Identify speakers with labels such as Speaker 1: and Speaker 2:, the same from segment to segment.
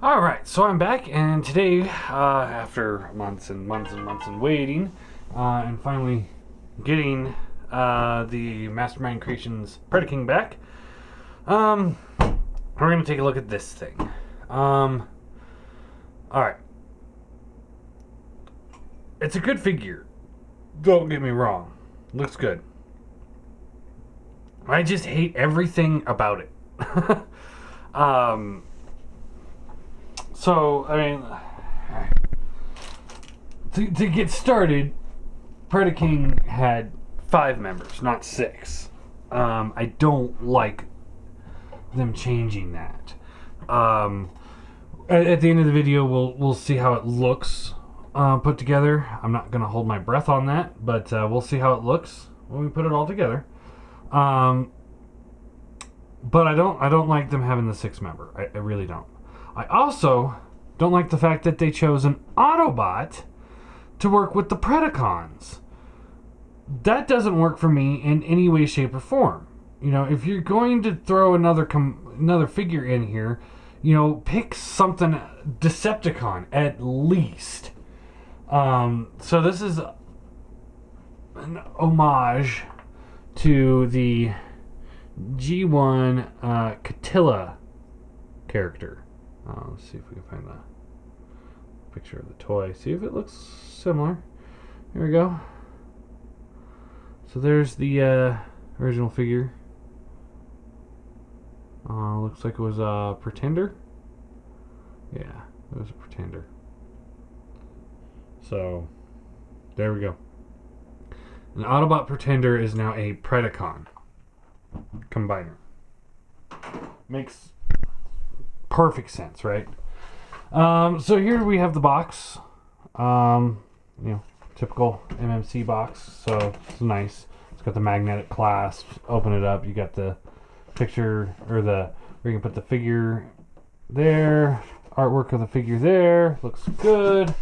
Speaker 1: Alright, so I'm back, and today, after months and months and months and waiting, and finally getting the Mastermind Creations Predaking back, we're going to take a look at this thing. Alright. It's a good figure. Don't get me wrong. Looks good. I just hate everything about it. So, I mean, to get started, Predaking had 5 members, not 6. I don't like them changing that. At the end of the video, we'll see how it looks put together. I'm not going to hold my breath on that, but we'll see how it looks when we put it all together. But I don't like them having the 6 member. I really don't. I also don't like the fact that they chose an Autobot to work with the Predacons. That doesn't work for me in any way, shape, or form. You know, if you're going to throw another figure in here, you know, pick something Decepticon at least. So this is an homage to the G1 Catilla character. Let's see if we can find the picture of the toy. See if it looks similar. Here we go. So there's the original figure. Looks like it was a Pretender. Yeah, it was a Pretender. So there we go. An Autobot Pretender is now a Predacon combiner. Makes perfect sense, right? So here we have the box. You know, typical MMC box. So it's nice. It's got the magnetic clasp. Open it up. You got the picture or where you can put the figure there. Artwork of the figure there. Looks good.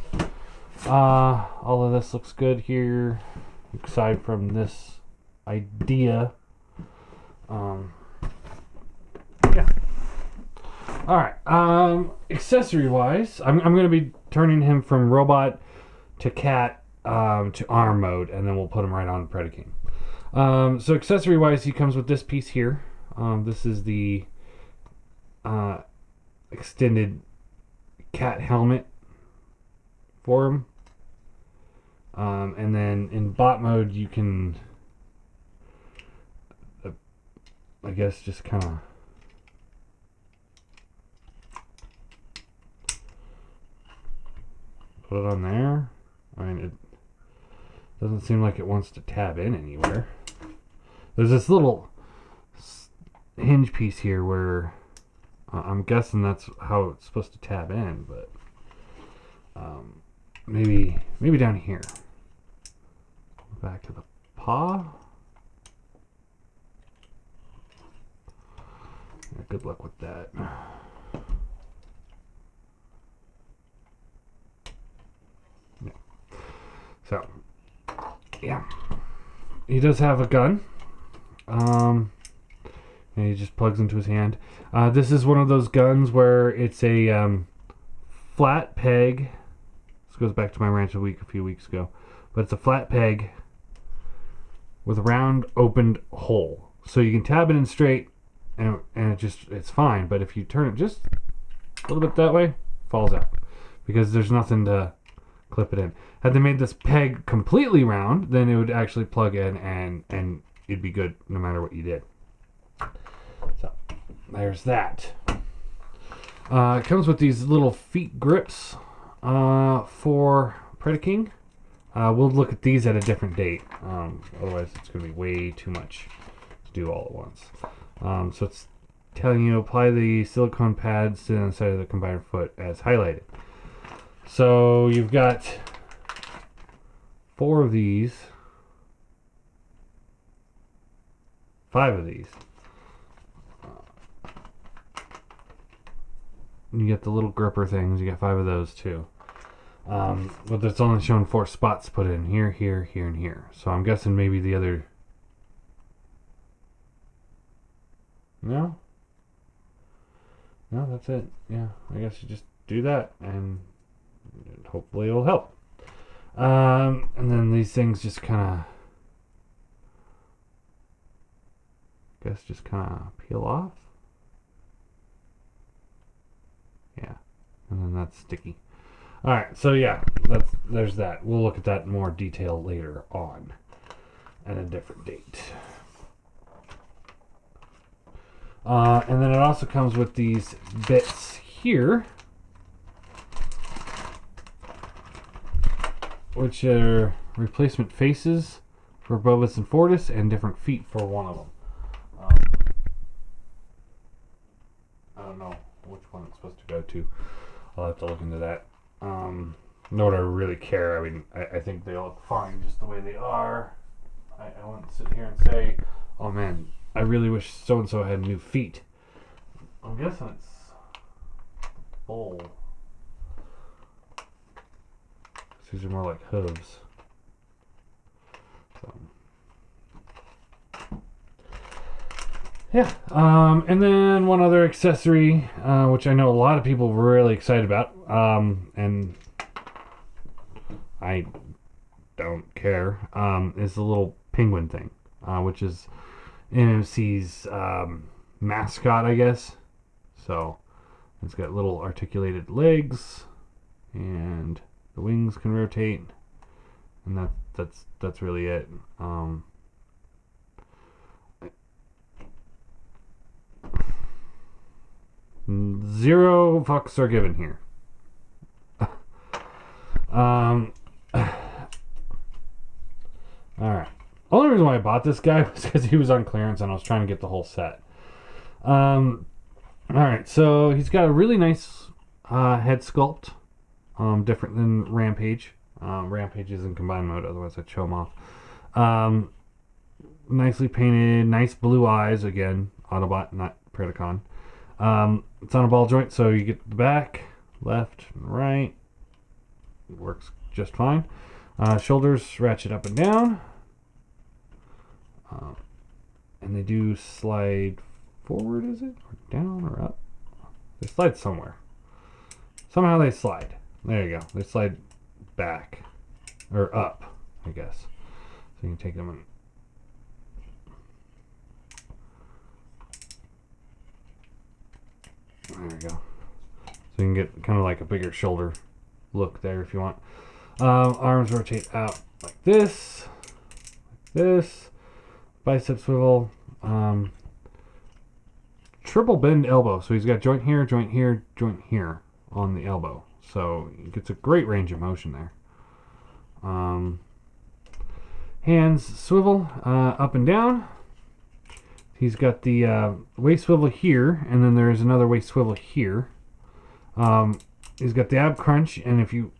Speaker 1: All of this looks good here, aside from this idea. Yeah. Alright, accessory wise, I'm going to be turning him from robot to cat to arm mode, and then we'll put him right on Predaking. So accessory wise, he comes with this piece here. This is the extended cat helmet for him. And then in bot mode, you can, I guess, just kind of put it on there. I mean, it doesn't seem like it wants to tab in anywhere. There's this little hinge piece here where I'm guessing that's how it's supposed to tab in, but maybe down here. Back to the paw. Yeah, good luck with that. Yeah. So, yeah, he does have a gun. And he just plugs into his hand. This is one of those guns where it's a flat peg. This goes back to my Ranch of the Week a few weeks ago, but it's a flat peg with a round opened hole, so you can tab it in straight, and it's fine. But if you turn it just a little bit that way, it falls out because there's nothing to clip it in. Had they made this peg completely round, then it would actually plug in and it'd be good no matter what you did. So there's that. It comes with these little feet grips for Predaking. We'll look at these at a different date. Otherwise, it's going to be way too much to do all at once. So it's telling you apply the silicone pads to the inside of the combiner foot as highlighted. So you've got 4 of these, 5 of these. You get the little gripper things. You got 5 of those too. But it's only showing 4 spots put in here, here, here, and here. So I'm guessing maybe the other. No? no, that's it. Yeah, I guess you just do that, and hopefully it'll help. And then these things just kind of peel off. Yeah, and then that's sticky. All right, so yeah, there's that. We'll look at that in more detail later on at a different date. And then it also comes with these bits here, which are replacement faces for Bovis and Fortis, and different feet for one of them. I don't know which one it's supposed to go to. I'll have to look into that. Nor do I really care. I mean, I think they look fine just the way they are. I wouldn't sit here and say, oh man, I really wish so-and-so had new feet. I'm guessing it's full. These are more like hooves. So. Yeah. And then one other accessory, which I know a lot of people were really excited about, and I don't care, is the little penguin thing, which is MMC's mascot, I guess. So it's got little articulated legs, and the wings can rotate, and that's really it. Zero fucks are given here. Alright. Only reason why I bought this guy was because he was on clearance and I was trying to get the whole set. Alright, so he's got a really nice head sculpt. Different than Rampage. Rampage is in combined mode, otherwise I'd show him off. Nicely painted, nice blue eyes, again, Autobot, not Predacon. It's on a ball joint, so you get the back, left, and right. It works just fine. Shoulders ratchet up and down. And they do slide forward, is it? Or down or up? They slide somewhere. Somehow they slide. There you go. They slide back. Or up, I guess. So you can take them and... There we go. So you can get kind of like a bigger shoulder look there if you want. Arms rotate out like this. Like this. Bicep swivel. Triple bend elbow. So he's got joint here, joint here, joint here on the elbow. So he gets a great range of motion there. Hands swivel up and down. He's got the waist swivel here, and then there's another waist swivel here. He's got the ab crunch, and if you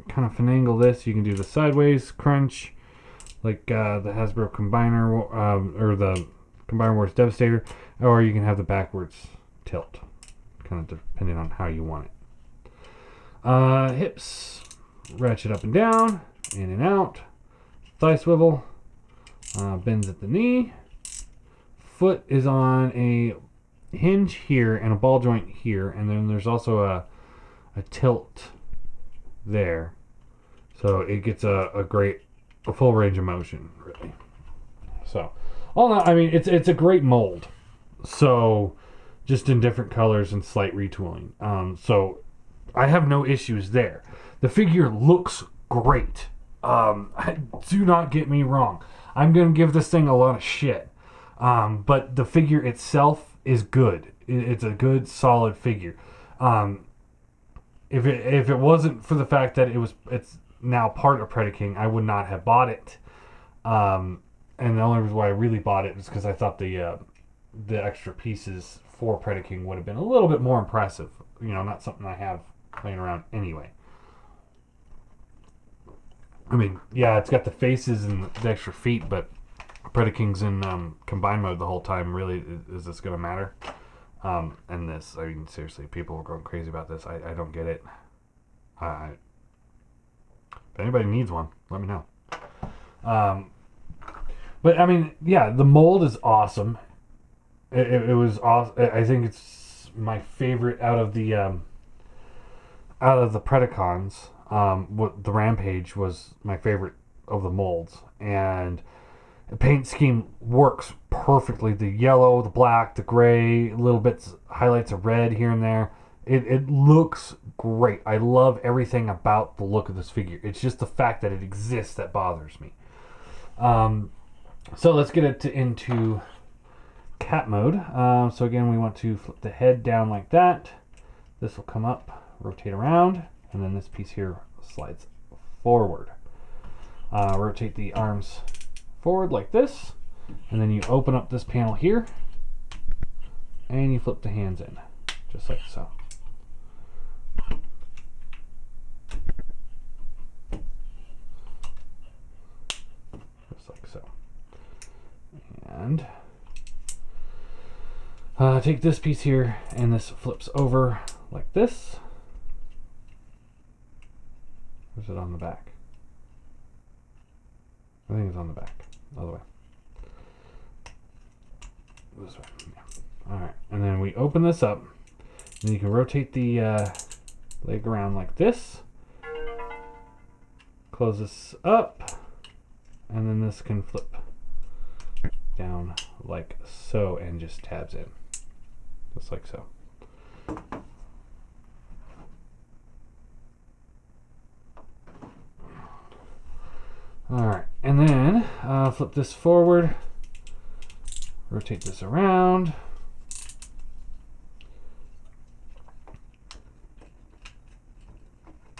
Speaker 1: kind of finagle this, you can do the sideways crunch, like the Hasbro Combiner, or the Combiner Wars Devastator, or you can have the backwards tilt, kind of depending on how you want it. Hips ratchet up and down, in and out. Thigh swivel, bends at the knee. Foot is on a hinge here and a ball joint here, and then there's also a tilt there, so it gets a full range of motion, really. So all that, I mean, it's a great mold, so just in different colors and slight retooling. So I have no issues there. The figure looks great. Do not get me wrong, I'm gonna give this thing a lot of shit. But the figure itself is good. It's a good, solid figure. If it wasn't for the fact that it's now part of Predaking, I would not have bought it. And the only reason why I really bought it is because I thought the extra pieces for Predaking would have been a little bit more impressive. You know, not something I have playing around anyway. I mean, yeah, it's got the faces and the extra feet, but Predaking's in combined mode the whole time. Really, is this going to matter? And this, I mean, seriously, people were going crazy about this. I don't get it. If anybody needs one, let me know. But, I mean, yeah, the mold is awesome. It was awesome. I think it's my favorite out of the Predacons. What the Rampage was my favorite of the molds, and the paint scheme works perfectly. The yellow, the black, the gray, little bits, highlights of red here and there. It looks great. I love everything about the look of this figure. It's just the fact that it exists that bothers me. So let's get it into cat mode. So again, we want to flip the head down like that. This will come up, rotate around, and then this piece here slides forward. Rotate the arms forward like this, and then you open up this panel here, and you flip the hands in, just like so. Just like so. And take this piece here, and this flips over like this. Or is it on the back? I think it's on the back. Other way. This way. Yeah. Alright. And then we open this up. And you can rotate the leg around like this. Close this up. And then this can flip down like so and just tabs in. Just like so. Alright, and then flip this forward, rotate this around,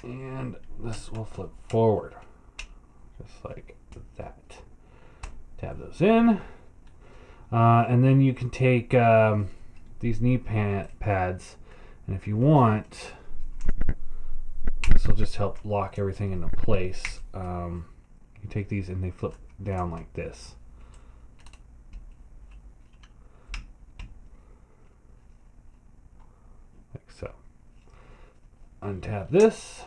Speaker 1: and this will flip forward, just like that. Tab those in, and then you can take these knee pads, and if you want, this will just help lock everything into place. You take these and they flip down like this. Like so. Untap this.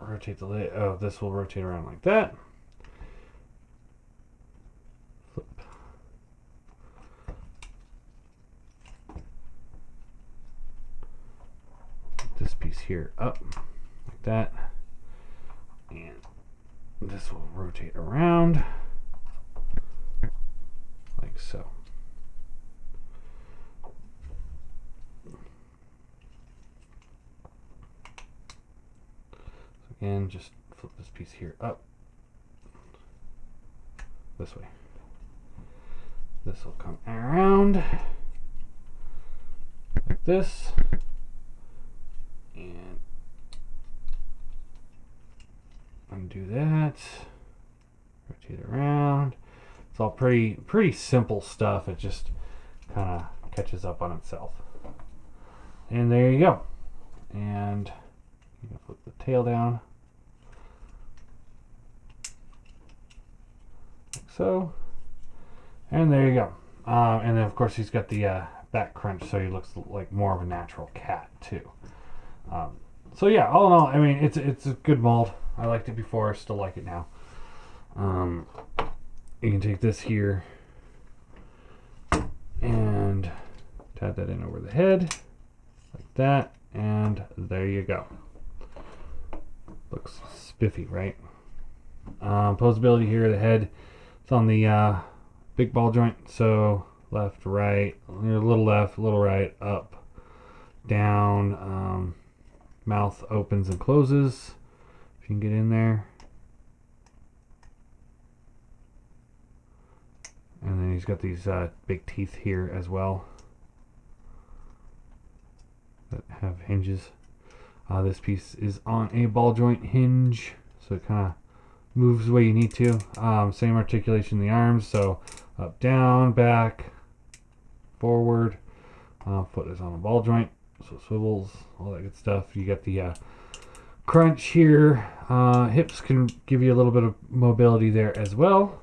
Speaker 1: Rotate the leg. Oh, this will rotate around like that. Flip. This piece here up like that, and this will rotate around like so. So again, just flip this piece here up this way. This will come around like this. And undo that, rotate it around. It's all pretty simple stuff. It just kind of catches up on itself. And there you go. And you can flip the tail down like so. And there you go. And then of course he's got the back crunch, so he looks like more of a natural cat too. So yeah, all in all, I mean, it's a good mold. I liked it before, I still like it now. You can take this here and tab that in over the head like that, and there you go. Looks spiffy, right? Posability here, the head, it's on the big ball joint, so left, right, a little left, a little right, up, down. Mouth opens and closes, if you can get in there. And then he's got these big teeth here as well that have hinges. This piece is on a ball joint hinge, so it kind of moves the way you need to. Same articulation in the arms, so up, down, back, forward. Foot is on a ball joint, so swivels, all that good stuff. You got the crunch here. Hips can give you a little bit of mobility there as well.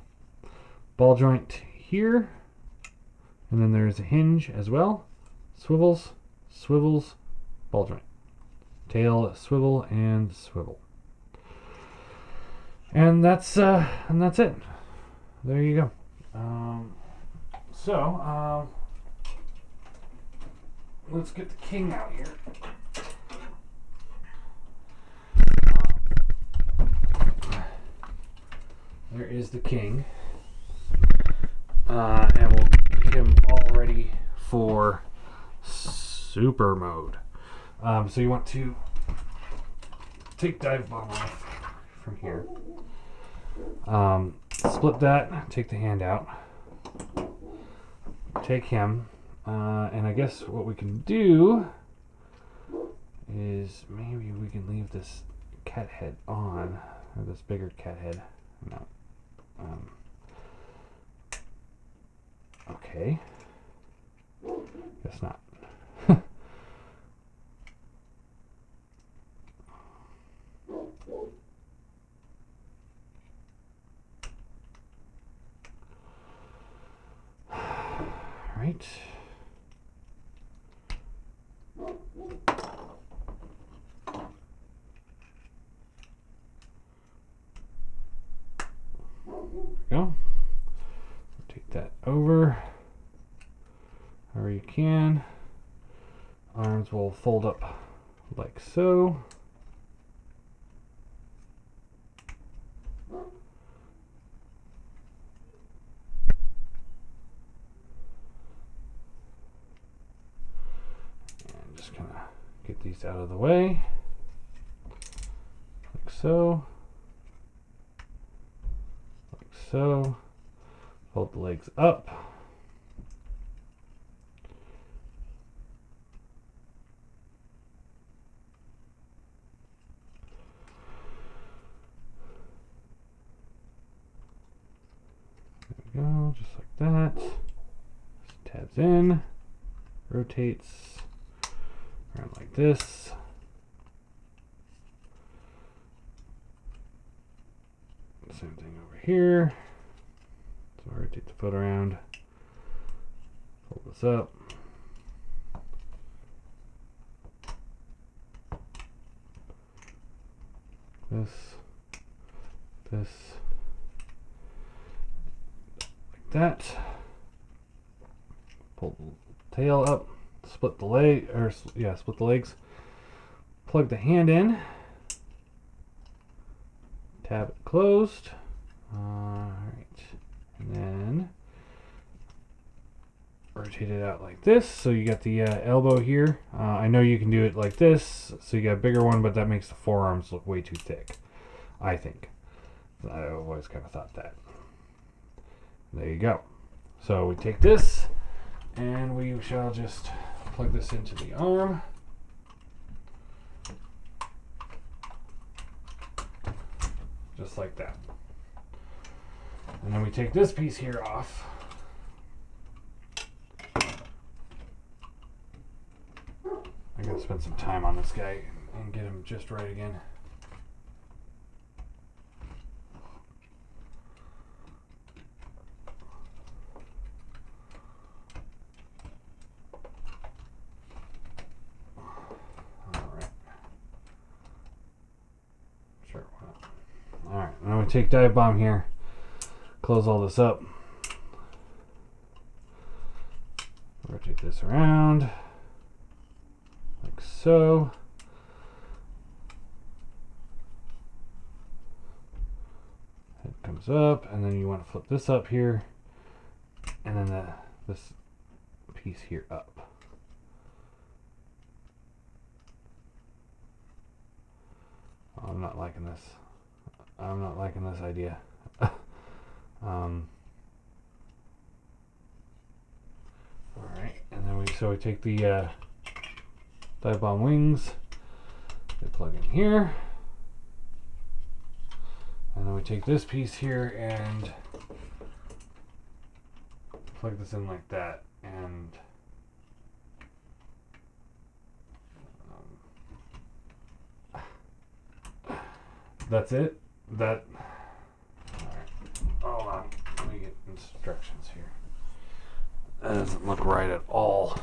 Speaker 1: Ball joint here, and then there's a hinge as well. Swivels, swivels, ball joint. Tail, swivel, and swivel. And that's it. There you go. So, let's get the king out here. There is the king. And we'll get him all ready for super mode. So you want to take dive bomb off from here. Split that, take the hand out. Take him. And I guess what we can do is maybe we can leave this cat head on, or this bigger cat head. No. Okay. Guess not. Right. Go. Take that over however you can. Arms will fold up like so. And just kind of get these out of the way like so. So, fold the legs up. There we go, just like that. Just tabs in, rotates around like this. Same thing over here. So rotate the foot around, fold this up. This, like that. Pull the tail up, split the leg, split the legs. Plug the hand in. Tab it closed. Alright. And then rotate it out like this. So you got the elbow here. I know you can do it like this. So you got a bigger one, but that makes the forearms look way too thick, I think. I've always kind of thought that. There you go. So we take this and we shall just plug this into the arm. Just like that. And then we take this piece here off. I gotta spend some time on this guy and get him just right again. Alright. Sure, why not? Alright, now we take dive bomb here. Close all this up. Rotate this around like so. Head comes up, and then you want to flip this up here, and then this piece here up. Oh, I'm not liking this. I'm not liking this idea. Alright, and then we take the dive bomb wings, they plug in here, and then we take this piece here and plug this in like that, and that's it. That. Hold on, let me get instructions here. That doesn't look right at all.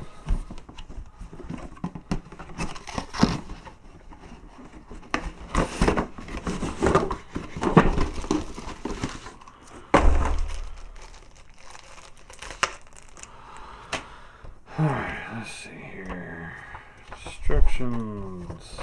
Speaker 1: let's see here. Instructions.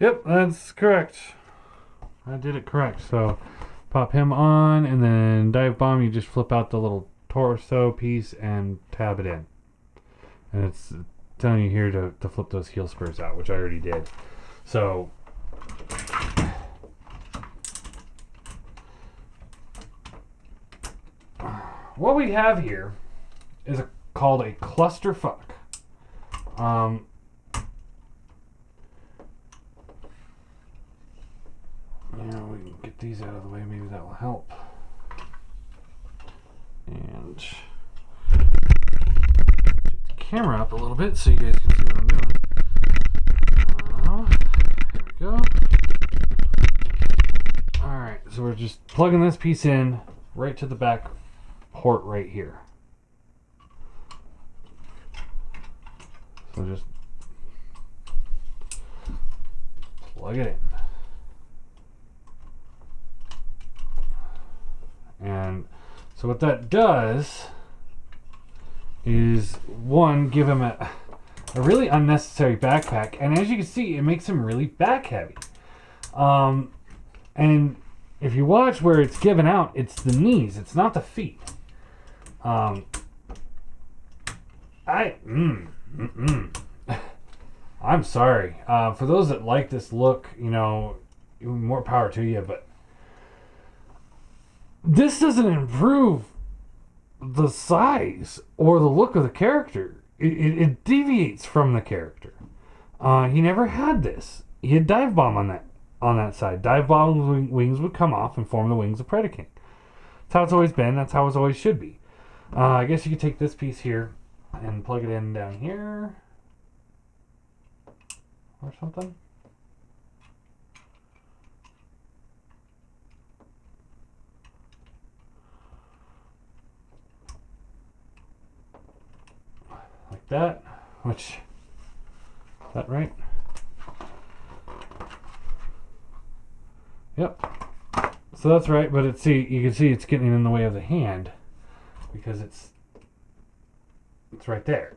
Speaker 1: Yep, that's correct. I did it correct. So pop him on, and then dive bomb, you just flip out the little torso piece and tab it in. And it's telling you here to flip those heel spurs out, which I already did. So what we have here is called a clusterfuck. We can get these out of the way. Maybe that will help. And get the camera up a little bit so you guys can see what I'm doing. There we go. Alright, so we're just plugging this piece in right to the back port right here. So just plug it in. And so what that does is, one, give him a really unnecessary backpack. And as you can see, it makes him really back heavy. And if you watch where it's given out, it's the knees. It's not the feet. I'm sorry. For those that like this look, more power to you, but this doesn't improve the size or the look of the character. It deviates from the character. He never had this. He had dive bomb on that side. Dive bomb wings would come off and form the wings of Predaking. That's how it's always been. That's how it always should be. I guess you could take this piece here and plug it in down here or something. Like that, which, is that right? Yep. So that's right, but you can see it's getting in the way of the hand because it's right there.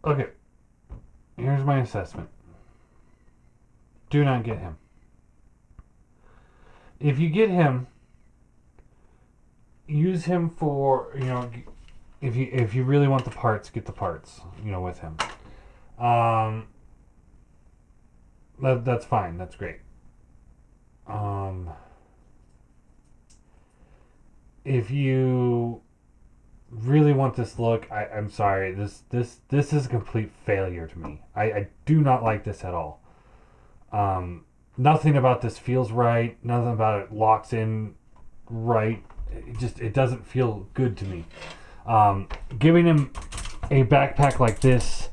Speaker 1: Okay, here's my assessment. Do not get him. If you get him, use him for, if you really want the parts, get the parts, with him. That's fine. That's great. If you really want this look, I'm sorry. This is a complete failure to me. I do not like this at all. Nothing about this feels right. Nothing about it locks in right. It doesn't feel good to me. Giving him a backpack like this,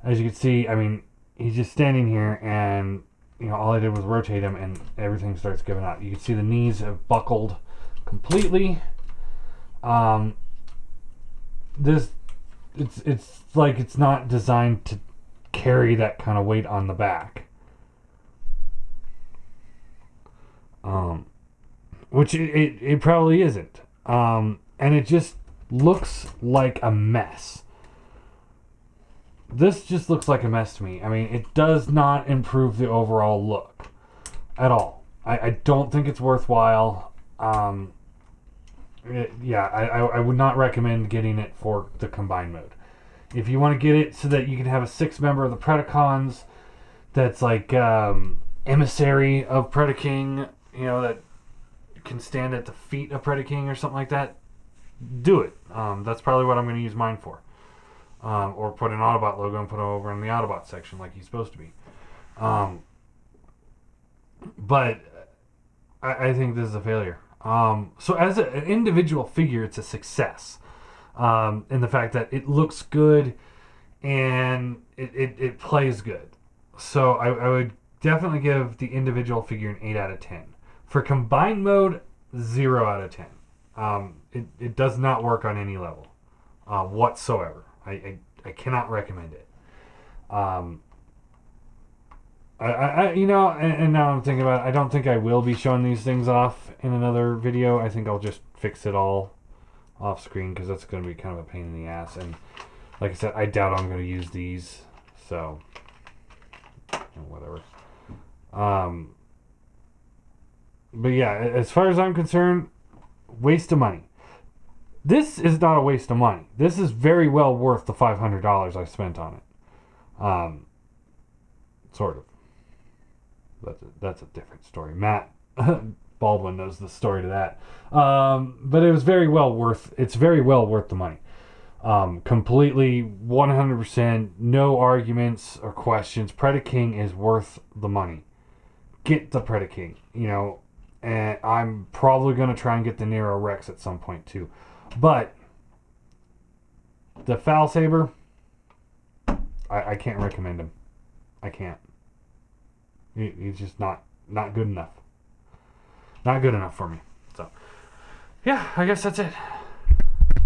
Speaker 1: as you can see, he's just standing here, and all I did was rotate him, and everything starts giving out. You can see the knees have buckled completely. It's like it's not designed to carry that kind of weight on the back. Which it probably isn't. And it just looks like a mess. This just looks like a mess to me. It does not improve the overall look at all. I don't think it's worthwhile. I would not recommend getting it for the combined mode. If you want to get it so that you can have a 6 member of the Predacons that's like emissary of Predaking, that can stand at the feet of Predaking or something like that, do it. That's probably what I'm going to use mine for. Or put an Autobot logo and put it over in the Autobot section like he's supposed to be. But I think this is a failure. So as an individual figure, it's a success. In the fact that it looks good and it plays good. So I would definitely give the individual figure an 8 out of 10. For combined mode, 0 out of 10. It does not work on any level whatsoever. I cannot recommend it. You know, and now I'm thinking about it, I don't think I will be showing these things off in another video. I think I'll just fix it all off screen because that's going to be kind of a pain in the ass. And like I said, I doubt I'm going to use these. So, whatever. But yeah, as far as I'm concerned, waste of money. This is not a waste of money. This is very well worth the $500 I spent on it. Sort of. That's a different story. Matt Baldwin knows the story to that. But it was very well worth. It's very well worth the money. Completely 100%, no arguments or questions. Predaking is worth the money. Get the Predaking, you know, and I'm probably going to try and get the Nero Rex at some point too. But the Felisaber, I can't recommend him. I can't. He's just not good enough. Not good enough for me. So, yeah, I guess that's it.